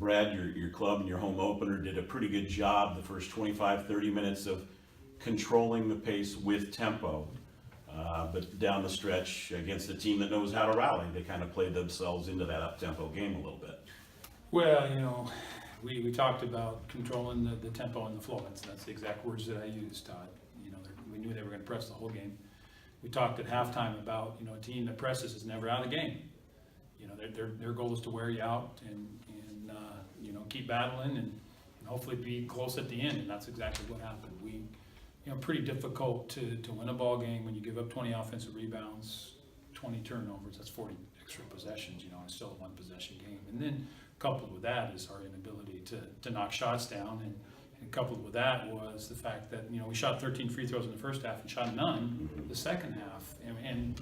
Brad, your club and your home opener did a pretty good job the first 25, 30 minutes of controlling the pace with tempo. But down the stretch against a team that knows how to rally, they kind of played themselves into that up-tempo game a little bit. Well, we talked about controlling the tempo and the flow. That's the exact words that I used, Todd. We knew they were going to press the whole game. We talked at halftime about, a team that presses is never out of the game. Their goal is to wear you out and keep battling and hopefully be close at the end, and that's exactly what happened. Pretty difficult to win a ball game when you give up 20 offensive rebounds, 20 turnovers. That's 40 extra possessions. It's still a one-possession game. And then coupled with that is our inability to knock shots down, and coupled with that was the fact that we shot 13 free throws in the first half and shot none the second half, and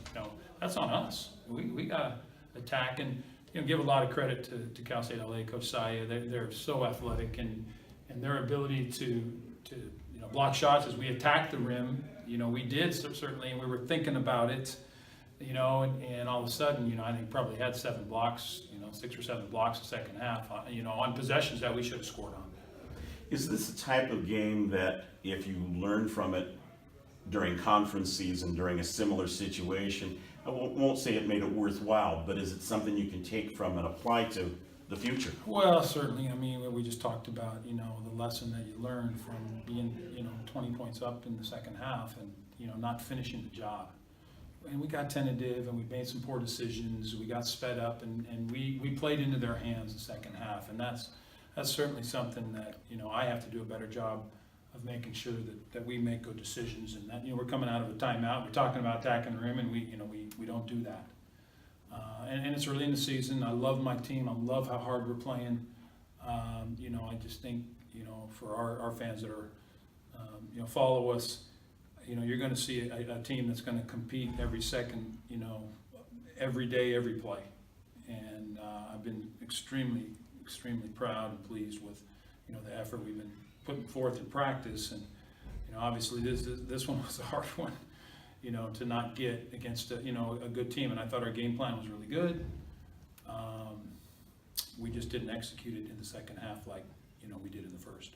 that's on us. We got to attack and give a lot of credit to Cal State LA, Coach Saya. They're so athletic, and their ability to block shots as we attacked the rim. We did certainly, and we were thinking about it. And all of a sudden, I think probably had 7 blocks, 6 or 7 blocks the second half, on possessions that we should have scored on. Is this a type of game that if you learn from it during conference season, during a similar situation, I won't say it made it worthwhile, but is it something you can take from and apply to the future? Well, certainly. We just talked about, the lesson that you learn from being, 20 points up in the second half and, not finishing the job. And we got tentative and we made some poor decisions. We got sped up and we played into their hands the second half. And that's certainly something that, I have to do a better job of making sure that we make good decisions, and that, we're coming out of a timeout. We're talking about attacking the rim, and we don't do that. And it's early in the season. I love my team. I love how hard we're playing. I just think, for our fans that are, follow us, you're going to see a team that's going to compete every second, every day, every play. And I've been extremely proud and pleased with, the effort we've been putting forth in practice. And, obviously this one was a hard one, to not get against a good team. And I thought our game plan was really good. We just didn't execute it in the second half like, we did in the first.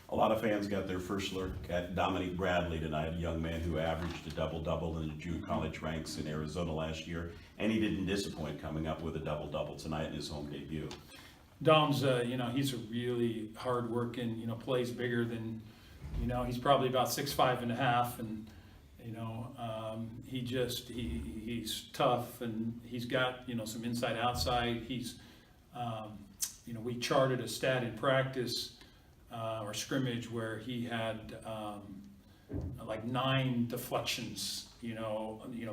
A lot of fans got their first look at Dominique Bradley tonight, a young man who averaged a double-double in the junior college ranks in Arizona last year, and he didn't disappoint coming up with a double-double tonight in his home debut. Dom's, he's a really hard-working, plays bigger than, he's probably about 6'5" and a half, and, he's tough, and he's got, some inside-outside. He's, we charted a stat in practice, or scrimmage, where he had like 9 deflections,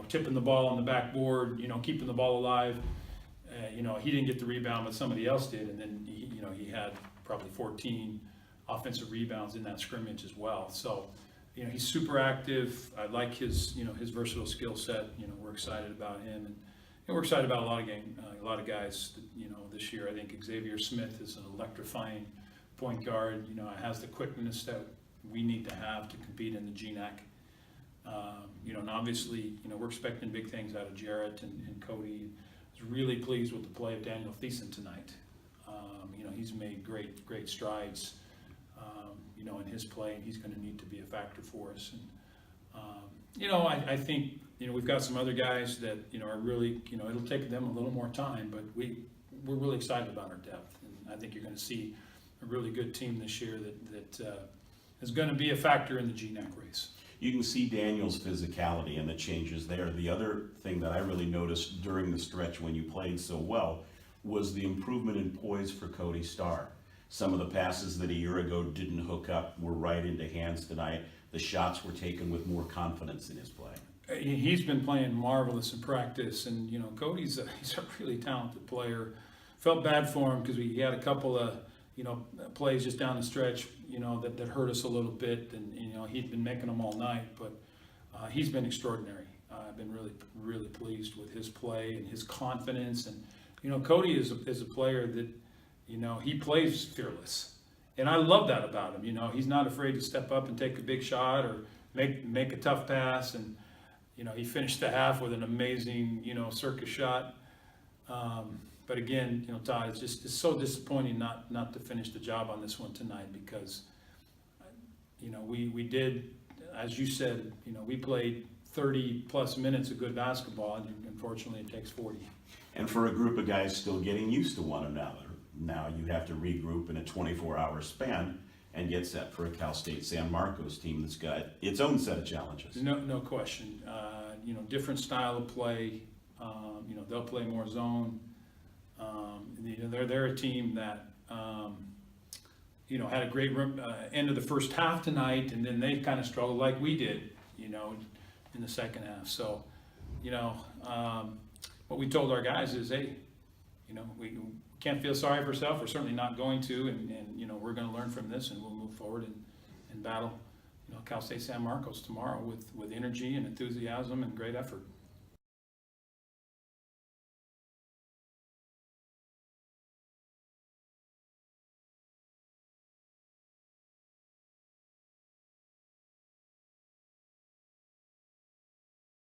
tipping the ball on the backboard, keeping the ball alive. He didn't get the rebound, but somebody else did, and then he had probably 14 offensive rebounds in that scrimmage as well. So, he's super active. I like his versatile skill set. We're excited about him, and we're excited about a lot of guys. This year, I think Xavier Smith is an electrifying point guard. Has the quickness that we need to have to compete in the GNAC. And obviously, we're expecting big things out of Jarrett and Cody. I was really pleased with the play of Daniel Thiessen tonight. He's made great strides, in his play, and he's going to need to be a factor for us. And I think we've got some other guys that are really it'll take them a little more time, but we're really excited about our depth, and I think you're going to see a really good team this year that is going to be a factor in the GNAC race. You can see Daniel's physicality and the changes there. The other thing that I really noticed during the stretch when you played so well was the improvement in poise for Cody Starr. Some of the passes that a year ago didn't hook up were right into hands tonight. The shots were taken with more confidence in his play. He's been playing marvelous in practice, and Cody's he's a really talented player. Felt bad for him because he had a couple of plays just down the stretch, that hurt us a little bit, and he'd been making them all night, but he's been extraordinary. I've been really pleased with his play and his confidence, and Cody is a player that he plays fearless, and I love that about him. He's not afraid to step up and take a big shot or make a tough pass, and he finished the half with an amazing circus shot. But again, Todd, it's so disappointing not to finish the job on this one tonight, because, we did, as you said, we played 30-plus minutes of good basketball, and unfortunately it takes 40. And for a group of guys still getting used to one another, now you have to regroup in a 24-hour span and get set for a Cal State San Marcos team that's got its own set of challenges. No question. Different style of play. They'll play more zone. They're a team that had a great end of the first half tonight, and then they kind of struggled like we did, in the second half. So, what we told our guys is, hey, we can't feel sorry for ourselves. We're certainly not going to, and we're going to learn from this, and we'll move forward and battle, Cal State San Marcos tomorrow with energy and enthusiasm and great effort.